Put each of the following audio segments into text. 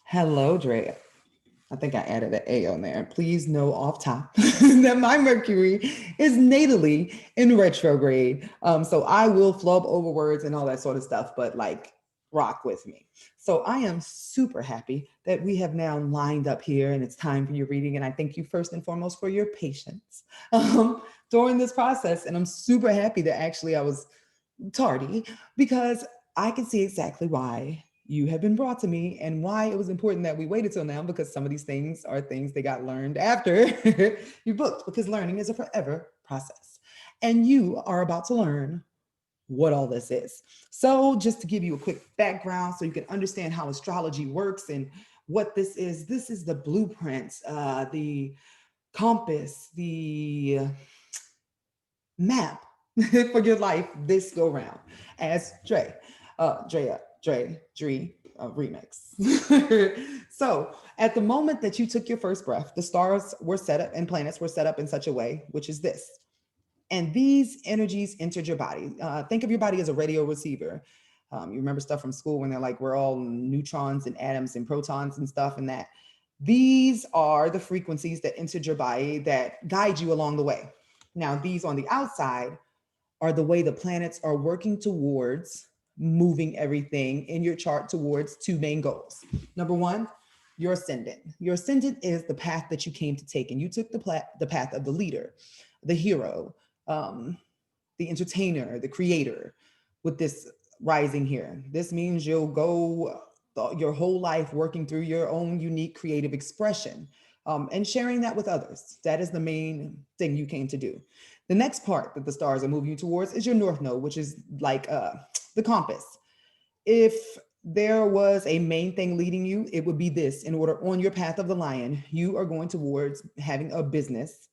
Hello, Drea. I think I added an A on there. Please know off top that my Mercury is natally in retrograde. So I will flub over words and all that sort of stuff, but like rock with me. So I am super happy that we have now lined up here and it's time for your reading. And I thank you first and foremost for your patience during this process. And I'm super happy that actually I was tardy because I can see exactly why you have been brought to me and why it was important that we waited till now because some of these things are things that got learned after you booked because learning is a forever process. And you are about to learn what all this is. So, just to give you a quick background so you can understand how astrology works and what this is the blueprint, the compass, the map for your life this go round as Dre remix. So at the moment that you took your first breath, the stars were set up and planets were set up in such a way, which is this. And these energies entered your body. Think of your body as a radio receiver. You remember stuff from school when they're like, we're all neutrons and atoms and protons and stuff, and that. These are the frequencies that entered your body that guide you along the way. Now, these on the outside are the way the planets are working towards moving everything in your chart towards two main goals. Number one, your ascendant. Your ascendant is the path that you came to take, and you took the path of the leader, the hero, um, the entertainer, the creator with this rising here. This means you'll go your whole life working through your own unique creative expression and sharing that with others. That is the main thing you came to do. The next part that the stars are moving you towards is your north node, which is like the compass. If there was a main thing leading you, it would be this. In order on your path of the lion, you are going towards having a business,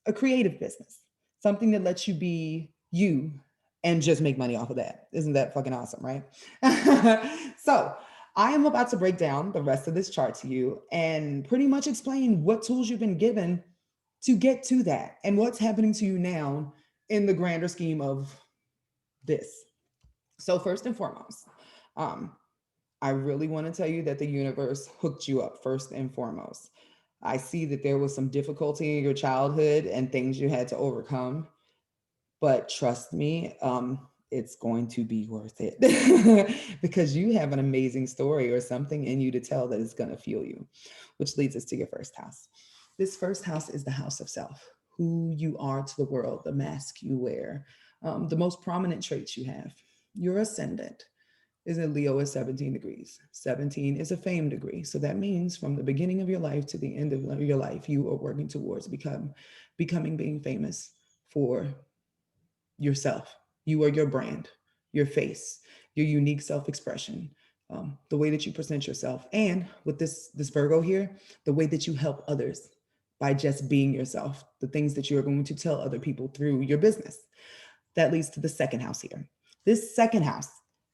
a creative business, something that lets you be you and just make money off of that. Isn't that fucking awesome, right? So I am about to break down the rest of this chart to you and pretty much explain what tools you've been given to get to that and what's happening to you now in the grander scheme of this. So, first and foremost, um, I really want to tell you that the universe hooked you up first and foremost. I see that there was some difficulty in your childhood and things you had to overcome, but trust me, it's going to be worth it because you have an amazing story or something in you to tell that is going to fuel you, which leads us to your first house. This first house is the house of self, who you are to the world, the mask you wear, the most prominent traits you have. Your ascendant is in Leo at 17 degrees. 17 is a fame degree. So that means from the beginning of your life to the end of your life, you are working towards becoming being famous for yourself. You are your brand, your face, your unique self-expression, the way that you present yourself, and with this Virgo here, the way that you help others by just being yourself, the things that you're going to tell other people through your business. That leads to the second house here. This second house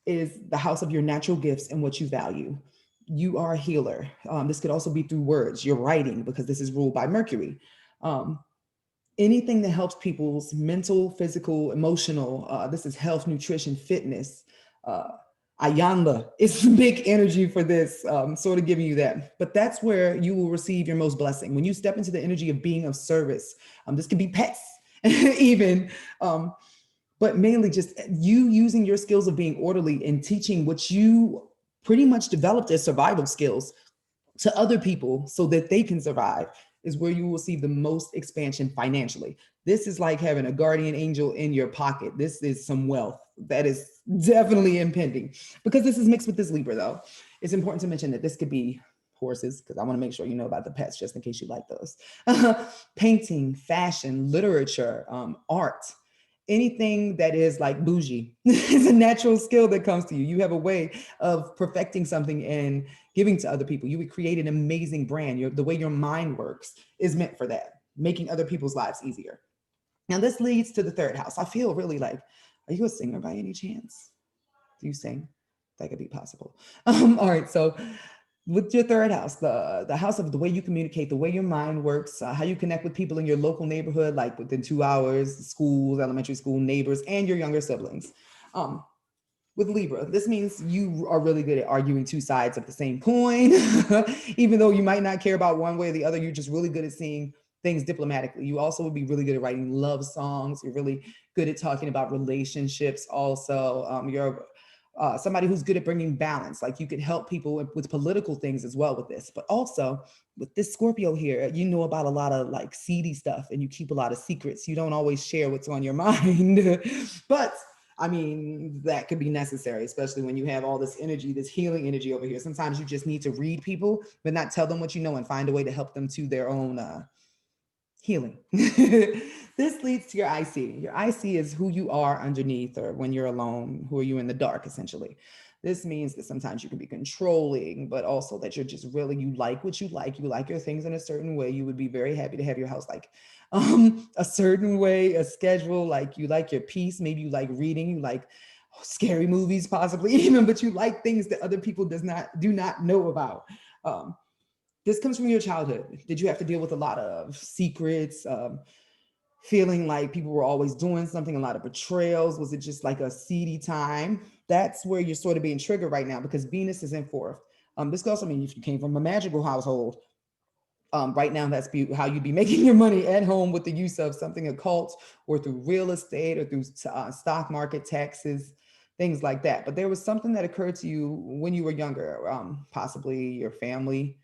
is the house of your natural gifts and what you value. You are a healer. This could also be through words, your writing, because this is ruled by Mercury. Um, Anything that helps people's mental, physical, emotional. This is health, nutrition, fitness. Uh, Ayanla is big energy for this, sort of giving you that. But that's where you will receive your most blessing. When you step into the energy of being of service, this could be pets, even, but mainly just you using your skills of being orderly and teaching what you pretty much developed as survival skills to other people so that they can survive is where you will see the most expansion financially. This is like having a guardian angel in your pocket. This is some wealth that is definitely impending because this is mixed with this Libra though. It's important to mention that this could be horses because I want to make sure you know about the pets just in case you like those. Painting, fashion, literature, art, anything that is like bougie is a natural skill that comes to you. You have a way of perfecting something and giving to other people. You would create an amazing brand. The way your mind works is meant for that, making other people's lives easier. Now, this leads to the third house. I feel really like, are you a singer by any chance? Do you sing? That could be possible. All right, so with your third house, the house of the way you communicate, the way your mind works, how you connect with people in your local neighborhood, like within 2 hours, schools, elementary school, neighbors, and your younger siblings. Um, With Libra, this means you are really good at arguing two sides of the same coin. Even though you might not care about one way or the other, you're just really good at seeing things diplomatically. You also would be really good at writing love songs. You're really good at talking about relationships. Also, you're somebody who's good at bringing balance. Like you could help people with political things as well with this. But also with this Scorpio here, you know about a lot of like seedy stuff and you keep a lot of secrets. You don't always share what's on your mind. But I mean, that could be necessary, especially when you have all this energy, this healing energy over here. Sometimes you just need to read people, but not tell them what you know and find a way to help them to their own healing. This leads to your IC. Your IC is who you are underneath or when you're alone, who are you in the dark, essentially. This means that sometimes you can be controlling, but also that you're just really, you like what you like your things in a certain way. You would be very happy to have your house like a certain way, a schedule, like you like your peace, maybe you like reading, you like scary movies possibly even, but you like things that other people do not know about. Um, this comes from your childhood. Did you have to deal with a lot of secrets, feeling like people were always doing something, a lot of betrayals? Was it just like a seedy time? That's where you're sort of being triggered right now because Venus is in fourth. This could also mean if you came from a magical household, right now that's how you'd be making your money at home with the use of something occult or through real estate or through stock market taxes, things like that. But there was something that occurred to you when you were younger, possibly your family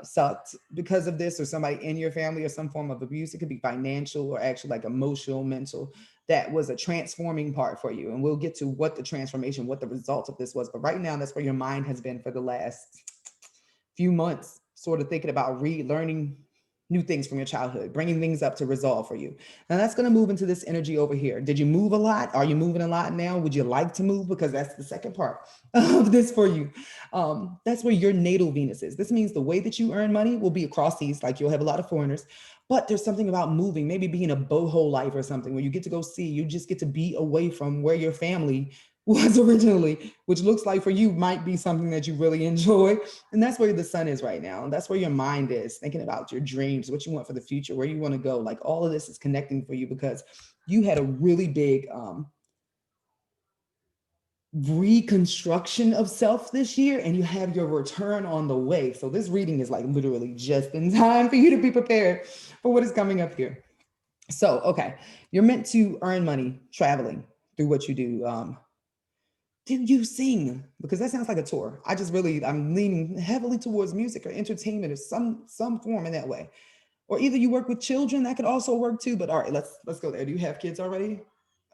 sucked because of this, or somebody in your family, or some form of abuse. It could be financial or actually like emotional, mental. That was a transforming part for you. And we'll get to what the transformation, what the result of this was. But right now, that's where your mind has been for the last few months, sort of thinking about relearning new things from your childhood, bringing things up to resolve for you. Now that's going to move into this energy over here. Did you move a lot? Are you moving a lot now? Would you like to move? Because that's the second part of this for you. That's where your natal Venus is. This means the way that you earn money will be across seas, like you'll have a lot of foreigners. But there's something about moving, maybe being a boho life or something where you get to go see, you just get to be away from where your family was originally, which looks like for you might be something that you really enjoy. And that's where the sun is right now. And that's where your mind is thinking about your dreams, what you want for the future, where you want to go. Like all of this is connecting for you because you had a really big reconstruction of self this year and you have your return on the way. So this reading is like literally just in time for you to be prepared for what is coming up here. So, okay, you're meant to earn money traveling through what you do. Do you sing? Because that sounds like a tour. I'm leaning heavily towards music or entertainment or some form in that way. Or either you work with children, that could also work too. But all right, let's go there. Do you have kids already?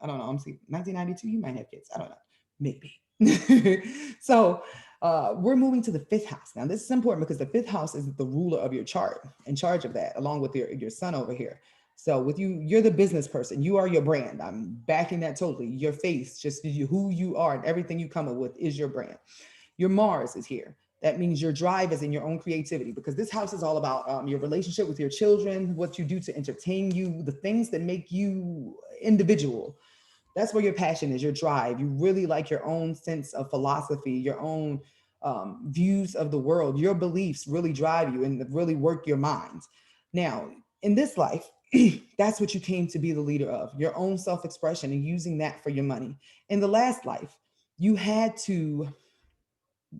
I don't know. I'm seeing 1992. You might have kids. I don't know. Maybe. So we're moving to the fifth house. Now, this is important because the fifth house is the ruler of your chart, in charge of that, along with your sun over here. So with you, you're the business person. You are your brand. I'm backing that totally. Your face, just who you are and everything you come up with is your brand. Your Mars is here. That means your drive is in your own creativity because this house is all about your relationship with your children, what you do to entertain you, the things that make you individual. That's where your passion is, your drive. You really like your own sense of philosophy, your own views of the world. Your beliefs really drive you and really work your mind. Now, in this life, that's what you came to be the leader of, your own self expression and using that for your money. In the last life, you had to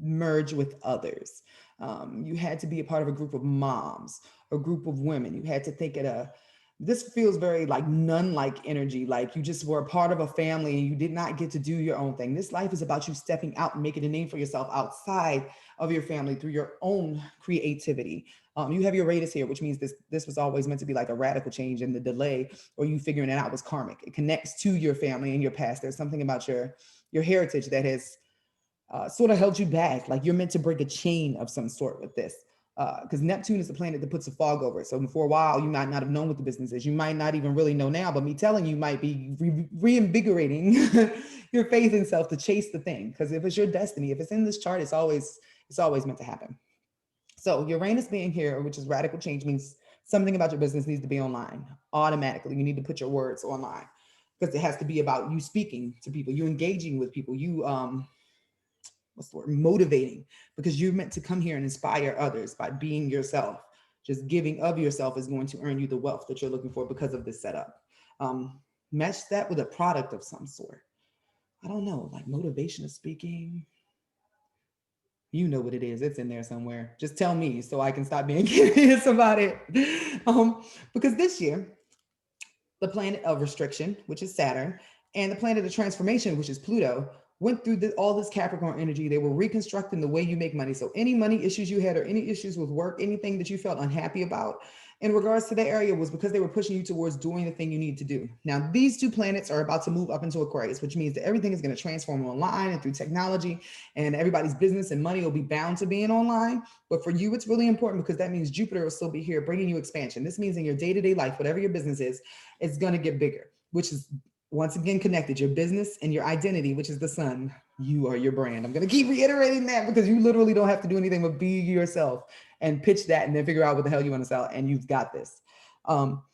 merge with others. You had to be a part of a group of moms, a group of women. You had to think at this feels very like nun-like energy, like you just were a part of a family and you did not get to do your own thing. This life is about you stepping out and making a name for yourself outside of your family through your own creativity. You have your Uranus here, which means this was always meant to be like a radical change, and the delay or you figuring it out was karmic. It connects to your family and your past. There's something about your heritage that has sort of held you back. Like you're meant to break a chain of some sort with this. Because Neptune is the planet that puts a fog over it. So for a while, you might not have known what the business is. You might not even really know now, but me telling you might be reinvigorating your faith in self to chase the thing. Because if it's your destiny, if it's in this chart, it's always meant to happen. So Uranus being here, which is radical change, means something about your business needs to be online automatically. You need to put your words online because it has to be about you speaking to people, you engaging with people, you what's the word, motivating, because you're meant to come here and inspire others by being yourself. Just giving of yourself is going to earn you the wealth that you're looking for because of this setup. Match that with a product of some sort. I don't know, like motivational speaking. You know what it is. It's in there somewhere. Just tell me so I can stop being curious about it. Because this year, the planet of restriction, which is Saturn, and the planet of transformation, which is Pluto, went through all this Capricorn energy. They were reconstructing the way you make money. So any money issues you had or any issues with work, anything that you felt unhappy about in regards to that area was because they were pushing you towards doing the thing you need to do. Now, these two planets are about to move up into Aquarius, which means that everything is going to transform online and through technology, and everybody's business and money will be bound to being online. But for you, it's really important because that means Jupiter will still be here bringing you expansion. This means in your day-to-day life, whatever your business is, it's going to get bigger, which is once again connected your business and your identity, which is the sun. You are your brand. I'm going to keep reiterating that because you literally don't have to do anything but be yourself and pitch that and then figure out what the hell you want to sell. And you've got this. Um,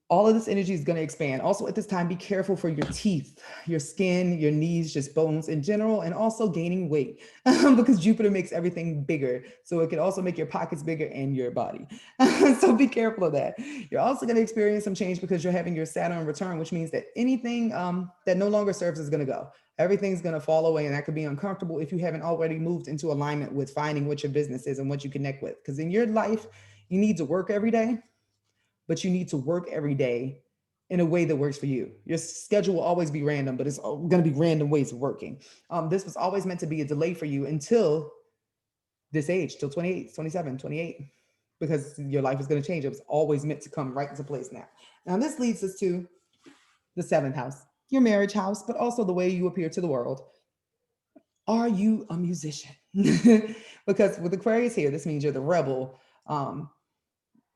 all of this energy is going to expand. Also, at this time, be careful for your teeth, your skin, your knees, just bones in general, and also gaining weight because Jupiter makes everything bigger. So it can also make your pockets bigger and your body. So be careful of that. You're also going to experience some change because you're having your Saturn return, which means that anything that no longer serves is going to go. Everything's going to fall away, and that could be uncomfortable if you haven't already moved into alignment with finding what your business is and what you connect with. Because in your life, you need to work every day, but you need to work every day in a way that works for you. Your schedule will always be random, but it's going to be random ways of working. This was always meant to be a delay for you until this age, till 28, 27, 28, because your life is going to change. It was always meant to come right into place now. Now, this leads us to the seventh house, your marriage house, but also the way you appear to the world. Are you a musician? Because with Aquarius here, this means you're the rebel.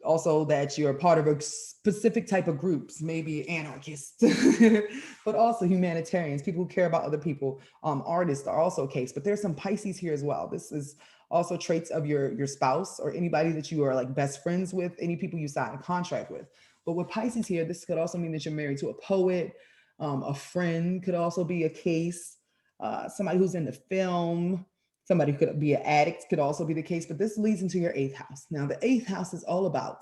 Also that you're a part of a specific type of groups, maybe anarchists, but also humanitarians, people who care about other people. Artists are also a case, but there's some Pisces here as well. This is also traits of your spouse or anybody that you are like best friends with, any people you sign a contract with. But with Pisces here, this could also mean that you're married to a poet, a friend could also be a case, somebody who's in the film. Somebody who could be an addict could also be the case, but this leads into your eighth house. Now, the eighth house is all about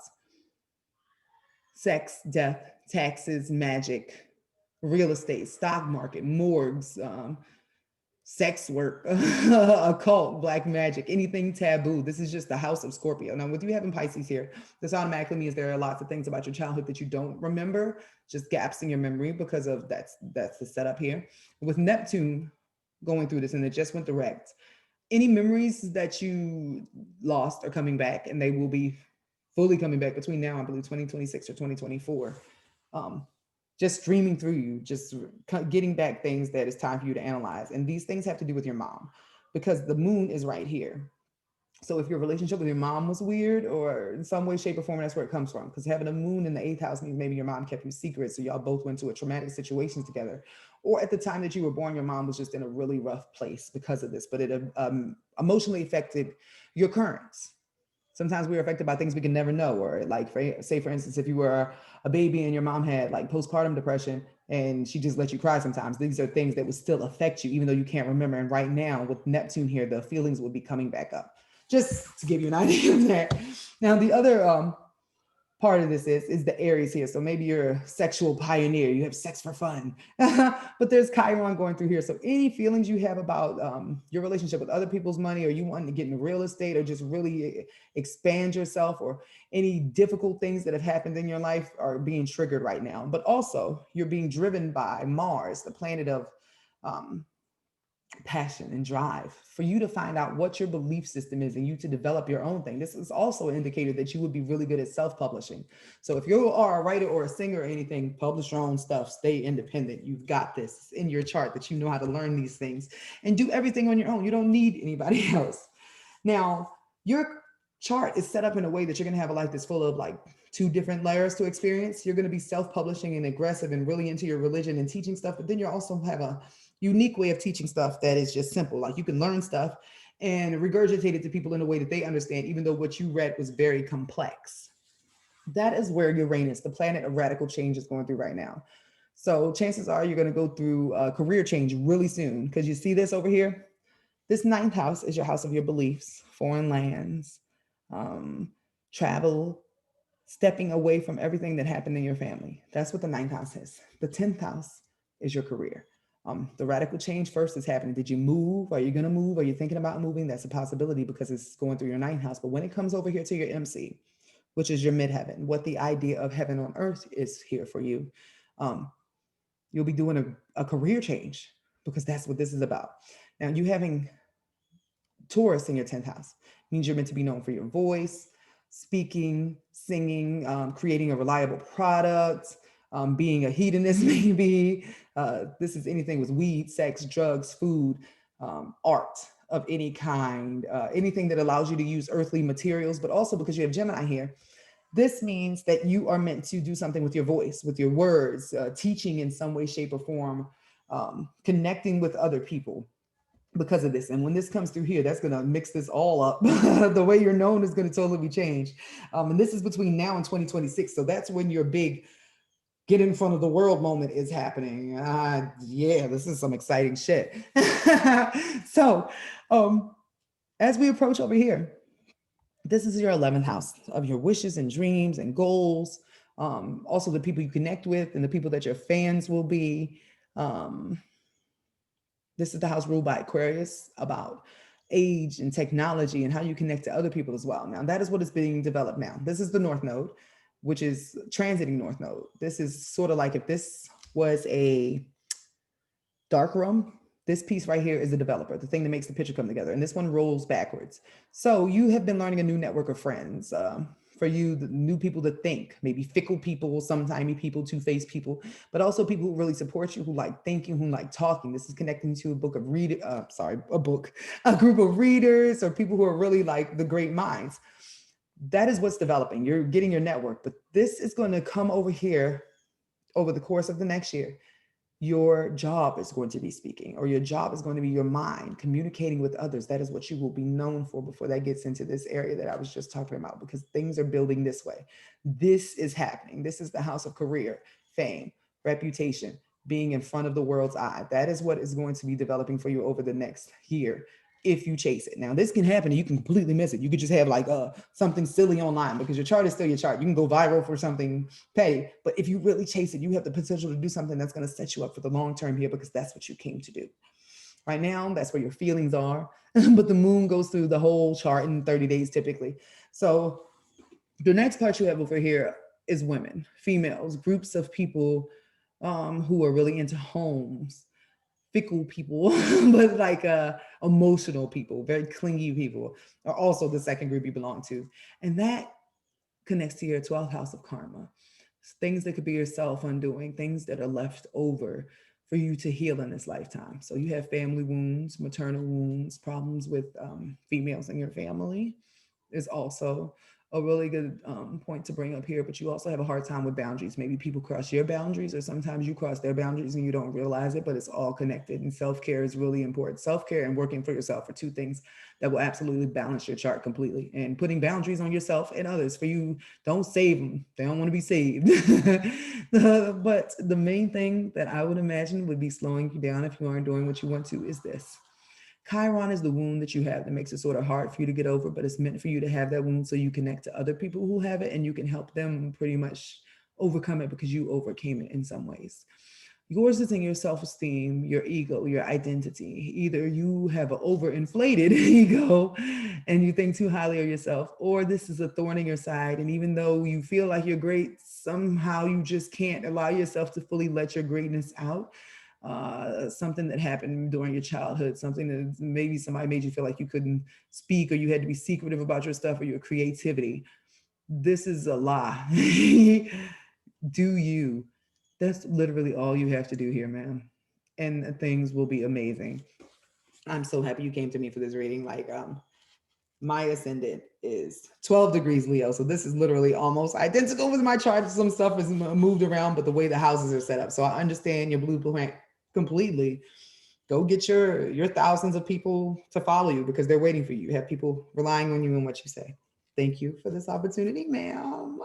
sex, death, taxes, magic, real estate, stock market, morgues, sex work, occult, black magic, anything taboo. This is just the house of Scorpio. Now, with you having Pisces here, this automatically means there are lots of things about your childhood that you don't remember, just gaps in your memory because of that's the setup here. With Neptune going through this, and it just went direct, any memories that you lost are coming back, and they will be fully coming back between now, I believe, 2026 or 2024. Um, just streaming through you, just getting back things that it's time for you to analyze. And these things have to do with your mom because the moon is right here. So if your relationship with your mom was weird or in some way, shape, or form, that's where it comes from. Because having a moon in the eighth house means maybe your mom kept you secret. So y'all both went to a traumatic situation together. Or at the time that you were born, your mom was just in a really rough place because of this, but it emotionally affected your currents. Sometimes we're affected by things we can never know. Or like, say for instance, if you were a baby and your mom had like postpartum depression and she just let you cry sometimes, these are things that would still affect you, even though you can't remember. And right now with Neptune here, the feelings will be coming back up. Just to give you an idea of that. Now, the other part of this is the Aries here. So maybe you're a sexual pioneer. You have sex for fun. But there's Chiron going through here. So any feelings you have about your relationship with other people's money, or you wanting to get into real estate, or just really expand yourself, or any difficult things that have happened in your life are being triggered right now. But also you're being driven by Mars, the planet of um, passion and drive, for you to find out what your belief system is and you to develop your own thing. This is also an indicator that you would be really good at self-publishing. So if you are a writer or a singer or anything, publish your own stuff, stay independent. You've got this in your chart that you know how to learn these things and do everything on your own. You don't need anybody else. Now, your chart is set up in a way that you're going to have a life that's full of like two different layers to experience. You're going to be self-publishing and aggressive and really into your religion and teaching stuff, but then you also have a unique way of teaching stuff that is just simple. Like you can learn stuff and regurgitate it to people in a way that they understand, even though what you read was very complex. That is where Uranus, the planet of radical change, is going through right now. So chances are you're going to go through a career change really soon, because you see this over here. This ninth house is your house of your beliefs, foreign lands, um, travel, stepping away from everything that happened in your family. That's what the ninth house is. The 10th house is your career. The radical change first is happening. Did you move? Are you going to move? Are you thinking about moving? That's a possibility because it's going through your ninth house. But when it comes over here to your MC, which is your midheaven, what the idea of heaven on earth is here for you, um, you'll be doing a career change because that's what this is about. Now, you having Taurus in your 10th house means you're meant to be known for your voice, speaking, singing, creating a reliable product, being a hedonist, maybe. This is anything with weed, sex, drugs, food, art of any kind, anything that allows you to use earthly materials, but also because you have Gemini here. This means that you are meant to do something with your voice, with your words, teaching in some way, shape, or form, connecting with other people because of this. And when this comes through here, that's going to mix this all up. The way you're known is going to totally be changed. And this is between now and 2026. So that's when your big get in front of the world moment is happening. Yeah, this is some exciting shit. So as we approach over here, this is your 11th house of your wishes and dreams and goals. Also the people you connect with and the people that your fans will be. This is the house ruled by Aquarius, about age and technology and how you connect to other people as well. Now, that is what is being developed now. This is the North Node, which is transiting North Node. This is sort of like if this was a dark room, this piece right here is the developer, the thing that makes the picture come together. And this one rolls backwards. So you have been learning a new network of friends. For you, the new people to think, maybe fickle people, sometimey people, two-faced people, but also people who really support you, who like thinking, who like talking. This is connecting to a group of readers or people who are really like the great minds. That is what's developing. You're getting your network, but this is going to come over here over the course of the next year. Your job is going to be speaking, or your job is going to be your mind, communicating with others. That is what you will be known for before that gets into this area that I was just talking about, because things are building this way. This is happening. This is the house of career, fame, reputation, being in front of the world's eye. That is what is going to be developing for you over the next year if you chase it. Now, this can happen and you can completely miss it. You could just have like something silly online because your chart is still your chart. You can go viral for something petty, but if you really chase it, you have the potential to do something that's going to set you up for the long term here, because that's what you came to do. Right now, that's where your feelings are, but the moon goes through the whole chart in 30 days typically. So the next part you have over here is women, females, groups of people who are really into homes, fickle people, but like emotional people, very clingy people are also the second group you belong to. And that connects to your 12th house of karma. Things that could be your self undoing, things that are left over for you to heal in this lifetime. So you have family wounds, maternal wounds, problems with females in your family is also a really good point to bring up here. But you also have a hard time with boundaries. Maybe people cross your boundaries, or sometimes you cross their boundaries and you don't realize it, but it's all connected. And self-care is really important. Self-care and working for yourself are two things that will absolutely balance your chart completely. And putting boundaries on yourself and others for you, don't save them. They don't want to be saved. But the main thing that I would imagine would be slowing you down if you aren't doing what you want to is this. Chiron is the wound that you have that makes it sort of hard for you to get over, but it's meant for you to have that wound so you connect to other people who have it and you can help them pretty much overcome it because you overcame it in some ways. Yours is in your self-esteem, your ego, your identity. Either you have an overinflated ego and you think too highly of yourself, or this is a thorn in your side. And even though you feel like you're great, somehow you just can't allow yourself to fully let your greatness out. Something that happened during your childhood, something that maybe somebody made you feel like you couldn't speak, or you had to be secretive about your stuff or your creativity. This is a lie. Do you? That's literally all you have to do here, man. And things will be amazing. I'm so happy you came to me for this reading. Like, my ascendant is 12 degrees Leo. So this is literally almost identical with my chart. Some stuff is moved around, but the way the houses are set up. So I understand your blueprint completely. Go get your thousands of people to follow you because they're waiting for you. You have people relying on you and what you say. Thank you for this opportunity, ma'am.